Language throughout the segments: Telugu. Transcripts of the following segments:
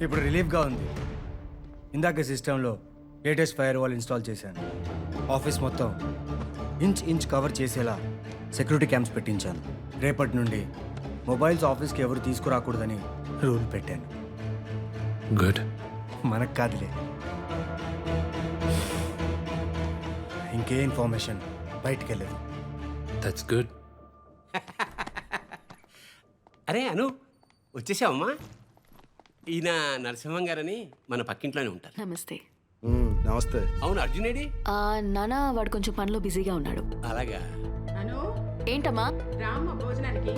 ఇప్పుడు రిలీఫ్గా ఉంది. ఇందాక సిస్టంలో లేటెస్ట్ ఫైర్ వాల్ ఇన్స్టాల్ చేశాను. ఆఫీస్ మొత్తం ఇంచ్ కవర్ చేసేలా సెక్యూరిటీ క్యామ్స్ పెట్టించాను. రేపటి నుండి మొబైల్స్ ఆఫీస్కి ఎవరు తీసుకురాకూడదని రూల్ పెట్టాను. గుడ్. మనకు కాదులే. ఇంకే ఇన్ఫర్మేషన్ బయటికి వెళ్ళదు. That's good. అరే అను, వచ్చేసావమ్మా. ఈయన నరసింహం గారని మన పక్కింట్లోనే ఉంటారు. నమస్తే. నమస్తే. అవును, అర్జునేడి? నానా వాడు కొంచెం పనిలో బిజీగా ఉన్నాడు. అలాగా. అను, ఏంటమ్మా? రామ్మ భోజనానికి.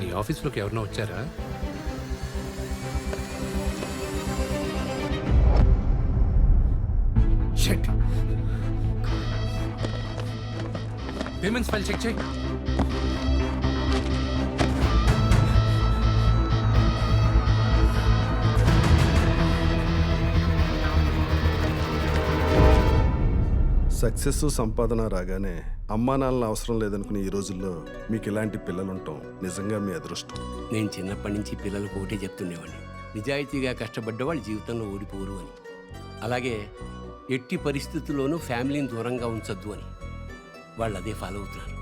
నీ ఆఫీస్లోకి ఎవరైనా వచ్చారా? షిట్. పేమెంట్స్ ఫైల్ చెక్ చేయి. సక్సెస్ సంపాదన రాగానే అమ్మా నాన్నల అవసరం లేదనుకునే ఈ రోజుల్లో మీకు ఇలాంటి పిల్లలు ఉండటం నిజంగా మీ అదృష్టం. నేను చిన్నప్పటి నుంచి పిల్లలకు ఒకటే చెప్తుండేవాడిని, నిజాయితీగా కష్టపడ్డ వాళ్ళు జీవితంలో ఓడిపోరు అని. అలాగే ఎట్టి పరిస్థితుల్లోనూ ఫ్యామిలీని దూరంగా ఉంచొద్దు అని. వాళ్ళు అదే ఫాలో అవుతున్నారు.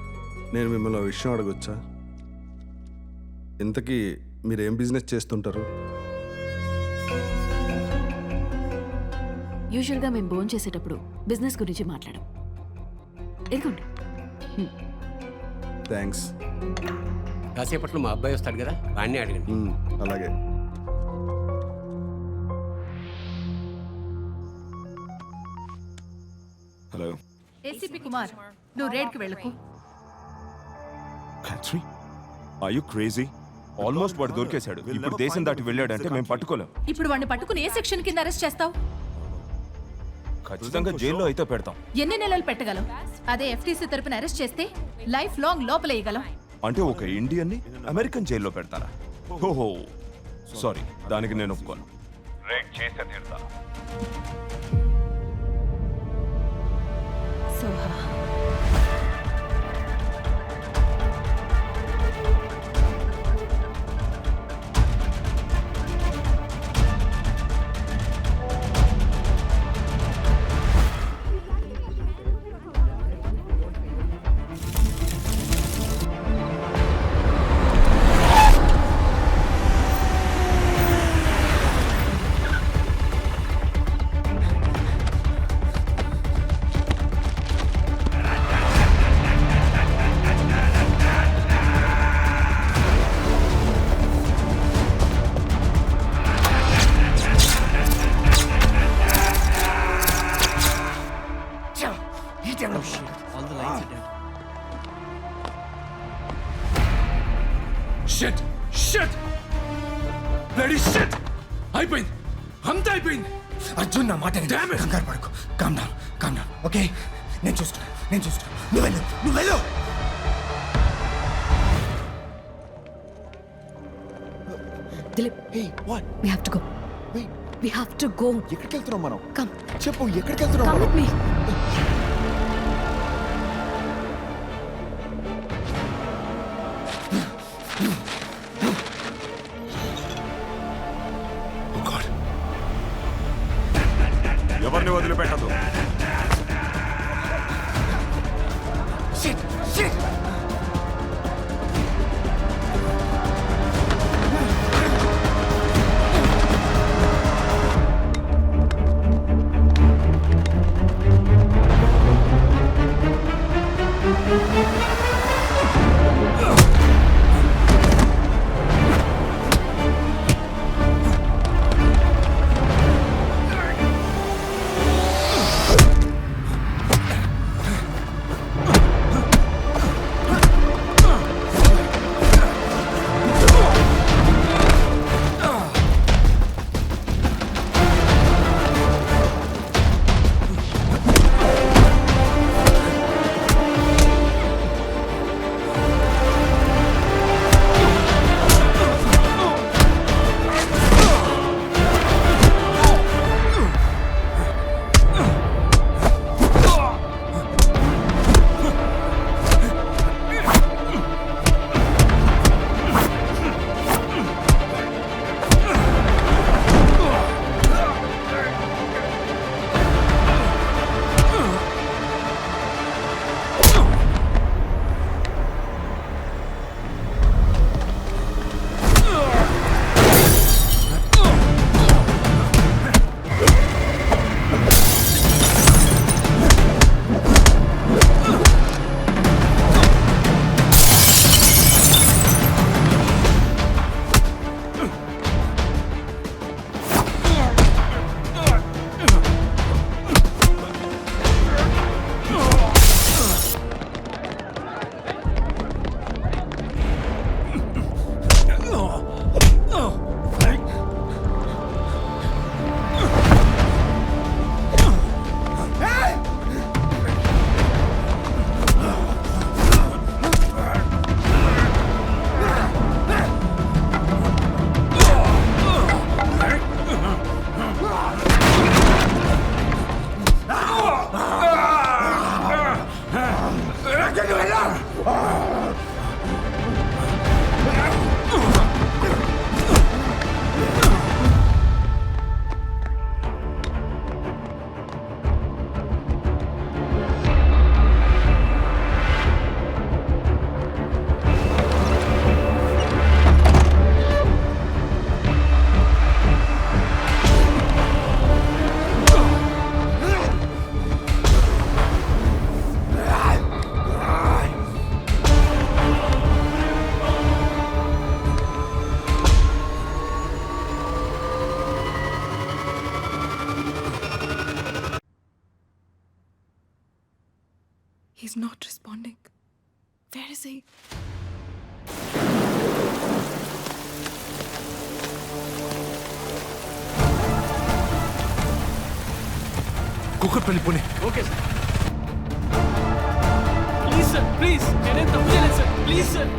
నేను మిమ్మల్ని ఒక విషయం అడగొచ్చా? ఇంతకీ మీరేం బిజినెస్ చేస్తుంటారు? యూజువల్గా మేము భోజనం చేసేటప్పుడు బిజినెస్ గురించి మాట్లాడం. ఇదిగోండి. థ్యాంక్స్. కాసేపట్లో మా అబ్బాయి వస్తాడు కదా, వాడిని అడగండి. అలాగే. హలో ఏసీపీ కుమార్, నువ్వు రేడ్కి వెళ్ళకు. Khatri, are you crazy? Almost వాడు దొరికేశాడు. ఇప్పుడు దేశం దాటి వెళ్ళాడంటే మేము పట్టుకోలేం. ఇప్పుడు వాడిని పట్టుకుని ఏ సెక్షన్ కింద అరెస్ట్ చేస్తావు? ఖచ్చితంగా జైల్లో అయితే పెడతాం. ఎన్ని నెలలు పెట్టగలం? అదే ఎఫ్టీసీ తరపున అరెస్ట్ చేస్తే లైఫ్ లాంగ్ లోపలేయగలం. అంటే ఒక ఇండియన్ని అమెరికన్ జైల్లో పెడతారా? ఓహో సారీ, దానికి నేను ఒప్పుకోను. రేట్ చేసే తీరుతా. Soha. Shit shit bloody shit. అయిపోయింది, అంతా అయిపోయింది. అర్జున్, నా మాట కంగారు పడకు. Calm down, okay? నేను చూసుకున్నా. నువ్వు వెళ్ళు. Dilip, we have to go. We have to go. ఎక్కడికి వెళ్తున్నాం మనం? Come. చెప్పు, ఎక్కడికి వెళ్తున్నాం? Come with me. ఎవరిని వదిలిపెట్టదు. He's not responding. Where is he? Kukatpally పోనీ. Okay sir. Please sir, please, నేనేం తప్పు చేయలేదు సార్, ప్లీజ్ సార్.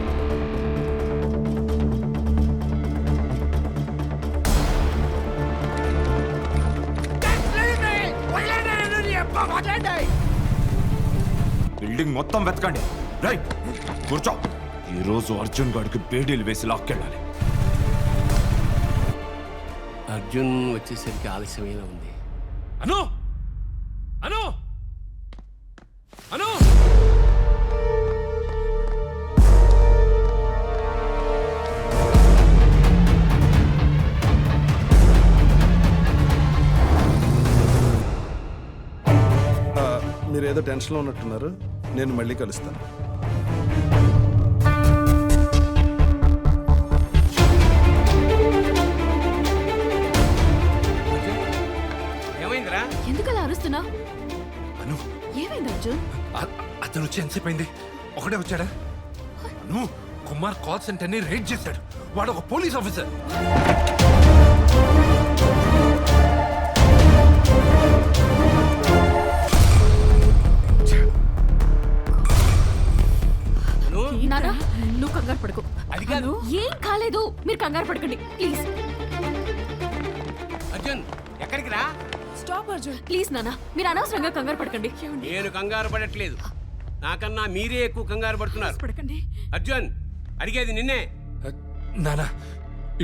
బిల్డింగ్ మొత్తం వెతకండి. రైట్, కూర్చో. ఈరోజు అర్జున్ గాడికి బేడీలు వేసి లాక్కెళ్ళాలి. అర్జున్ వచ్చేసరికి ఆలస్యమేలా ఉంది. అను అను అను మీరు ఏదో టెన్షన్లో ఉన్నట్టున్నారు. నేను మళ్ళీ కలుస్తాను. ఏమైందిరా? ఎందుకు అలా అరుస్తున్నా? అను ఏమైంది అర్జున్? అతను వచ్చి ఎంతసేపు అయింది? ఒకడే వచ్చాడా? అను, కుమార్ కాల్ సెంటర్ని రేడ్ చేశాడు. వాడు ఒక పోలీస్ ఆఫీసర్. నానా, నువ్వు కంగారు పడుకో. అది కాదు. ఏం కాలేదు, మీరు కంగారు పడకండి ప్లీజ్. అర్జున్, ఎక్కడికి రా? స్టాప్ అర్జున్. ప్లీజ్ నానా, మీరు అనవసరంగా కంగారు పడకండి. నేను కంగారు పడట్లేదు. నాకన్నా మీరే ఎక్కువ కంగారు పడుతున్నారు. పడకండి. అర్జున్, అడిగేది నిన్నే. నానా,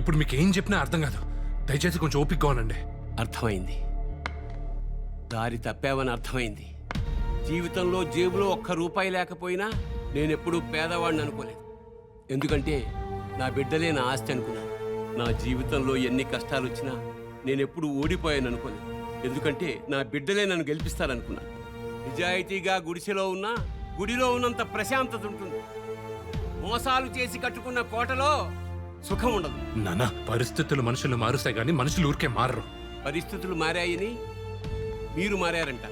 ఇప్పుడు మీకు ఏం చెప్పినా అర్థం కాదు. దయచేసి కొంచెం ఓపికగా ఉండండి. అర్థమైంది. దారి తప్పావని అర్థమైంది. జీవితంలో జేబులో ఒక్క రూపాయి లేకపోయినా నేనెప్పుడూ పేదవాడిని అనుకోలేదు. ఎందుకంటే నా బిడ్డలే నా ఆస్తి అనుకున్నాను. నా జీవితంలో ఎన్ని కష్టాలు వచ్చినా నేనెప్పుడు ఓడిపోయాను అనుకోలేదు. ఎందుకంటే నా బిడ్డలే నన్ను గెలిపిస్తారనుకున్నాను. నిజాయితీగా గుడిసెలో ఉన్నా గుడిలో ఉన్నంత ప్రశాంతత ఉంటుంది. మోసాలు చేసి కట్టుకున్న కోటలో సుఖం ఉండదు. నానా, పరిస్థితులు మనుషులు మారుస్తాయి కానీ మనుషులు ఊరికే మారరు. పరిస్థితులు మారాయని మీరు మారారంట.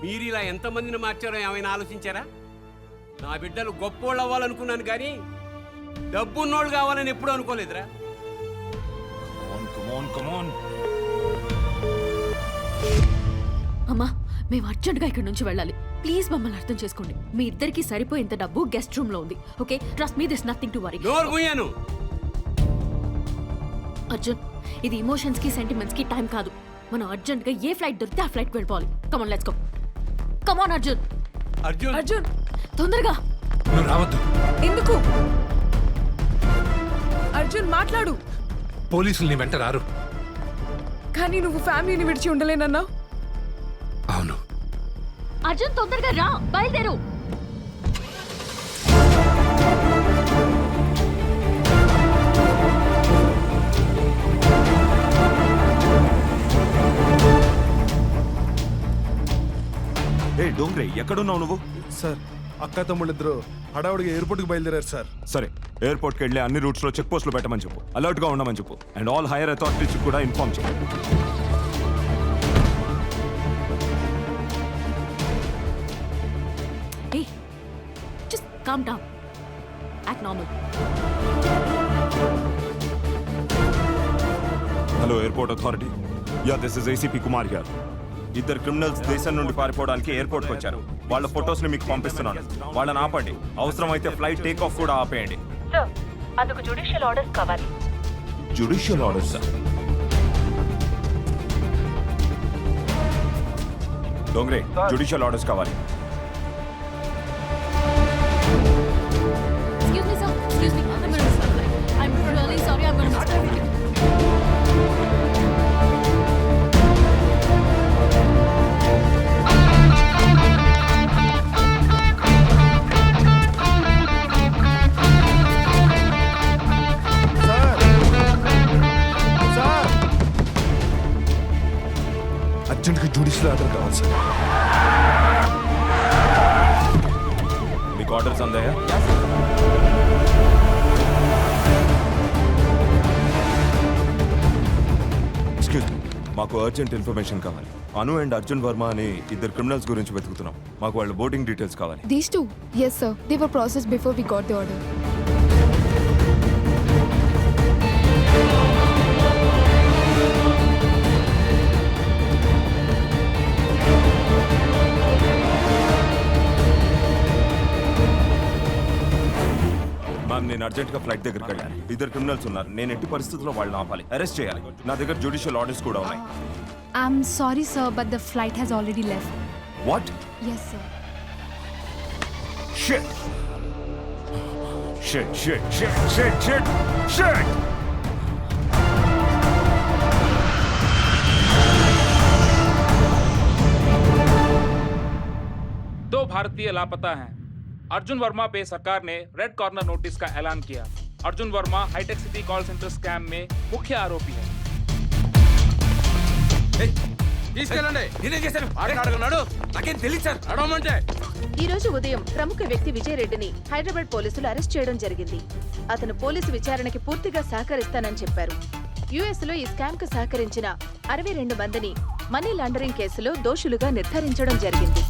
మీరు ఇలా ఎంతమందిని మార్చారో ఏమైనా ఆలోచించారా? నా బిడ్డలు గొప్పోళ్ళు అవ్వాలనుకున్నాను కానీ డబ్బున్నోళ్ళు కావాలని ఎప్పుడూ అనుకోలేదురా. అమ్మా, మేము అర్జెంట్గా ఇక్కడి నుంచి వెళ్ళాలి. ప్లీజ్ మమ్మల్ని అర్థం చేసుకోండి. మీ ఇద్దరికి సరిపోయేంత డబ్బు గెస్ట్ రూమ్ లో ఉంది. Okay, trust me, this nothing to worry. నోరు మూయను. అర్జున్, ఇది ఎమోషన్స్ కి సెంటిమెంట్స్ కి టైం కాదు. మనం అర్జెంట్ గా ఏ ఫ్లైట్ దొరికితే ఆ ఫ్లైట్ వెళ్ళిపోవాలి. కమాన్, లెట్స్ గో. కమాన్ అర్జున్. అర్జున్, అర్జున్, తొందరగా. నువ్వు రావద్దు. ఎందుకు? అర్జున్, మాట్లాడు. పోలీసులు నీ వెంట రారు. కానీ నువ్వు ఫ్యామిలీని విడిచి ఉండలేనన్నావు. అవును. అర్జున్, తొందరగా రా, బయలుదేరు. ఏ డోంగ్రే, ఎక్కడున్నావు నువ్వు? సార్, అక్క తమ్ముళ్ళిద్దరూ హడావుడిగా ఎయిర్పోర్ట్కి బయలుదేరారు సార్. సరే, ఎయిర్పోర్ట్కి వెళ్ళి అన్ని రూట్స్ లో చెక్ పోస్టులు పెట్టమని చెప్పు. అలర్ట్ గా ఉండమని చెప్పు. అండ్ ఆల్ హైయర్ అథారిటీస్ కూడా ఇన్ఫార్మ్ చేయి. Hey, just calm down. Act normal. Hello airport authority. Yeah, this is ACP Kumar here. ఇద్దరు క్రిమినల్స్ దేశం నుండి పారిపోవడానికి ఎయిర్పోర్ట్కి వచ్చారు. వాళ్ళ ఫొటోస్ ని మీకు పంపిస్తున్నాను. వాళ్ళని ఆపండి. అవసరమైతే ఫ్లైట్ టేక్ ఆఫ్ కూడా ఆపేయండి. అందుకు జ్యుడిషియల్ ఆర్డర్స్ కావాలి. Judicial orders sir? Dongre, judicial orders కావాలి. Excuse me, sir. Excuse me. I'm going to miss my flight. I'm really sorry. I'm going to miss my flight. అర్జెంట్గా జ్యుడిషియల్ ఆర్డర్ కావాలి సార్. మీకు ఆర్డర్స్ అందాయా? ఎక్స్క్యూజ్ మీ, మాకు అర్జెంట్ ఇన్ఫర్మేషన్ కావాలి. అను అండ్ అర్జున్ వర్మ అనే ఇద్దరు క్రిమినల్స్ గురించి వెతుకుతున్నాం. మాకు వాళ్ళ బోర్డింగ్ డీటెయిల్స్ కావాలి. These two? Yes, sir. They were processed before we got the order. Ma'am, నేను అర్జెంట్గా ఫ్లైట్ దగ్గరికి వెళ్ళాను. ఇద్దరు క్రిమినల్స్ ఉన్నారు. నేను ఎట్టి పరిస్థితుల్లో వాళ్ళని ఆపాలి, అరెస్ట్ చేయాలి. నా దగ్గర జ్యుడిషియల్ ఆర్డర్స్ కూడా ఉన్నాయి. I'm sorry sir but the flight has already left. What? Yes sir. Shit! Shit, shit, shit, shit, shit, shit! दो भारतीय लापता हैं। अर्जुन वर्मा पे सरकार ने रेड कॉर्नर नोटिस का ऐलान किया। अर्जुन वर्मा हाईटेक सिटी कॉल सेंटर स्कैम में मुख्य आरोपी है। ఈ రోజు ఉదయం ప్రముఖ వ్యక్తి విజయ్ రెడ్డిని హైదరాబాద్ పోలీసులు అరెస్ట్ చేయడం జరిగింది. అతను పోలీసు విచారణకి పూర్తిగా సహకరిస్తానని చెప్పారు. యుఎస్ లో ఈ స్కామ్ కు సహకరించిన 62 మందిని మనీ లాండరింగ్ కేసులో దోషులుగా నిర్ధారించడం జరిగింది.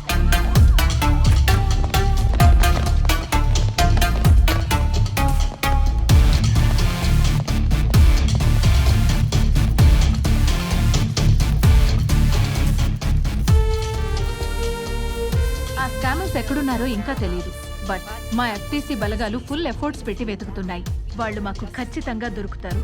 ఆ స్కామర్స్ ఎక్కడున్నారో ఇంకా తెలియదు. బట్ మా ఎఫ్టీసీ బలగాలు ఫుల్ ఎఫర్ట్స్ పెట్టి వెతుకుతున్నాయి. వాళ్ళు మాకు ఖచ్చితంగా దొరుకుతారు.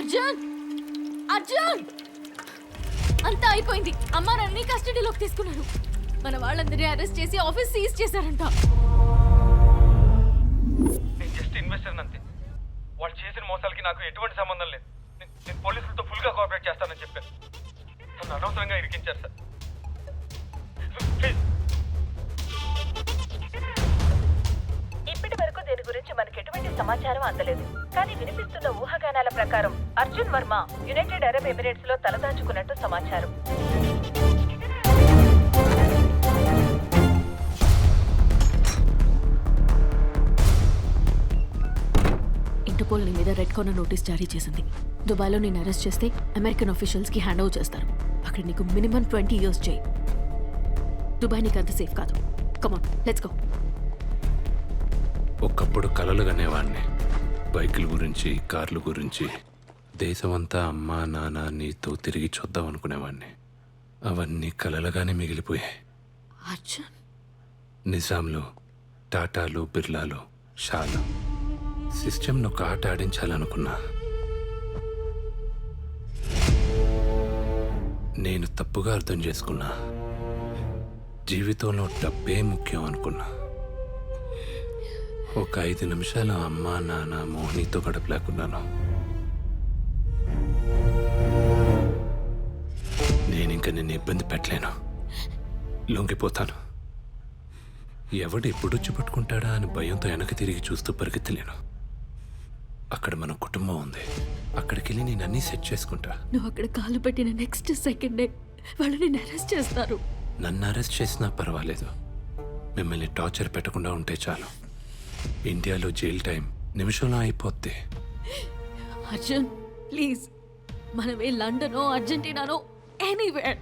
అర్జున్ అర్జున్ అంతా అయిపోయింది. అమ్మా నన్ను కస్టడీలోకి తీసుకున్నారు. మన వాళ్ళందరినీ అరెస్ట్ చేసి ఆఫీస్ సీజ్ చేశారంట. నేను జస్ట్ ఇన్వెస్టర్ అంతే. వాళ్ళు చేసిన మోసాలకి నాకు ఎటువంటి సంబంధం లేదు. నేను పోలీసులతో ఫుల్ గా కోఆపరేట్ చేస్తానని చెప్పాను. నన్ను అనవసరంగా ఇరికించారు సార్. ఇప్పటి వరకు దీని గురించి మనకు ఎటువంటి సమాచారం అందలేదు. కానీ వినిపిస్తున్న ఊహాగానాల ప్రకారం Arjun Varma United Arab Emirates లో తలదాచుకున్నట్టు సమాచారం. ఇంటర్పోల్ నీ మీద రెడ్ కార్నర్ నోటీస్ జారీ చేసింది. దుబాయ్లో నేను అరెస్ట్ చేస్తే అమెరికన్ ఆఫీషియల్స్కి హ్యాండ్ ఓవర్ చేస్తారు. అక్కడ నీకు మినిమం 20 years జై. దుబాయ్ నీకు అంత సేఫ్ కాదు. Come on let's go. ఒకప్పుడు కలలు కనేవాడిని. బైకుల గురించి, కార్ల గురించి, దేశమంతా అమ్మా నాన్న నీతో తిరిగి చూద్దాం అనుకునేవాడిని. అవన్నీ కలలుగానే మిగిలిపోయాయి. అర్జున్ నిజాంలు, టాటాలు, బిర్లాలు, షాలు సిస్టమ్ను ఒక ఆట ఆడించాలనుకున్నా. నేను తప్పుగా అర్థం చేసుకున్నా. జీవితంలో డబ్బే ముఖ్యం అనుకున్నా. ఒక 5 నిమిషాలు అమ్మా నాన్న మోహినితో గడపలేకున్నాను. నేనింక నిన్ను ఇబ్బంది పెట్టలేను. లొంగిపోతాను. ఎవడు ఎప్పుడొచ్చి పట్టుకుంటాడా అని భయంతో వెనక్కి తిరిగి చూస్తూ పరిగెత్తలేను. అక్కడ మన కుటుంబం ఉంది. అక్కడికి వెళ్ళి నేను అన్నీ సెట్ చేసుకుంటా. నువ్వు అక్కడ కాలు పెట్టిన నెక్స్ట్ సెకండే వాళ్ళు నిన్ను అరెస్ట్ చేస్తారు. నన్ను అరెస్ట్ చేసినా పర్వాలేదు. మిమ్మల్ని టార్చర్ పెట్టకుండా ఉంటే చాలు. ఇండియాలో జైల్ టైం నిమిషంలో అయిపోద్ది. అర్జున్ ప్లీజ్, మనమే లండనో అర్జెంటీనానో ఎనీవేర్,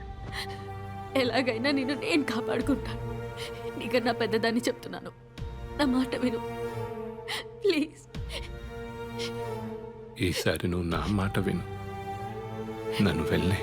ఎలాగైనా నేను కాపాడుకుంటాను. నీకన్నా పెద్దదాన్ని చెప్తున్నాను, నా మాట విను ప్లీజ్. ఈసారి నువ్వు నా మాట విను. నన్ను వెళ్ళే.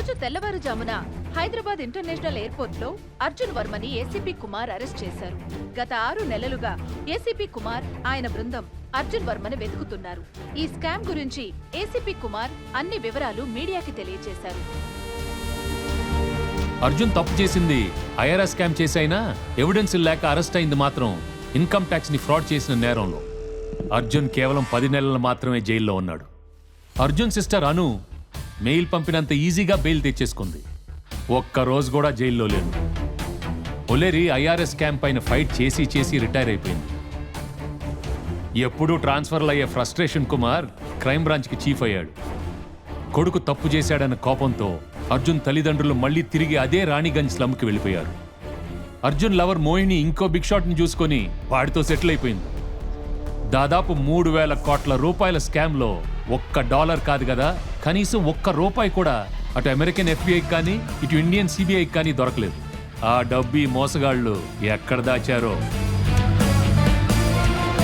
రోజు తెల్లవారుజామున హైదరాబాద్ ఇంటర్నేషనల్ ఎయిర్పోర్ట్ లో అర్జున్ వర్మని ఏసీపీ కుమార్ అరెస్ట్ చేశారు. గత 6 నెలలుగా ఏసీపీ కుమార్ ఆయన బృందం అర్జున్ వర్మని వెతుకుతున్నారు. ఈ స్కామ్ గురించి ఏసీపీ కుమార్ అన్ని వివరాలు మీడియాకి తెలియజేశారు. అర్జున్ తప్పు చేసింది ఐఆర్ఎస్ స్కామ్ చేసైనా ఎవిడెన్స్ లేక అరెస్ట్ అయింది మాత్రం ఇన్కమ్ ట్యాక్స్ ని ఫ్రాడ్ చేసిన నేరంలో. అర్జున్ కేవలం 10 నెలలు మాత్రమే జైల్లో ఉన్నాడు. అర్జున్ సిస్టర్ అను మెయిల్ పంపినంత ఈజీగా బెయిల్ తెచ్చేసుకుంది. ఒక్క రోజు కూడా జైల్లో లేదు. ఒలేరి ఐఆర్ఎస్ స్కామ్ పైన ఫైట్ చేసి చేసి రిటైర్ అయిపోయింది. ఎప్పుడూ ట్రాన్స్ఫర్లు అయ్యే ఫ్రస్ట్రేషన్ కుమార్ క్రైమ్ బ్రాంచ్కి చీఫ్ అయ్యాడు. కొడుకు తప్పు చేశాడన్న కోపంతో అర్జున్ తల్లిదండ్రులు మళ్లీ తిరిగి అదే రాణిగంజ్ స్లమ్కి వెళ్ళిపోయారు. అర్జున్ లవర్ మోహిని ఇంకో బిగ్ షాట్ని చూసుకొని వాడితో సెటిల్ అయిపోయింది. దాదాపు 3,000 కోట్ల రూపాయల స్కామ్లో $1 కాదు కదా, కనీసం $1 కూడా అటు అమెరికన్ FBI కానీ ఇటు ఇండియన్ CBI కానీ దొరకలేదు. ఆ డబ్బు మోసగాళ్లు ఎక్కడ దాచారో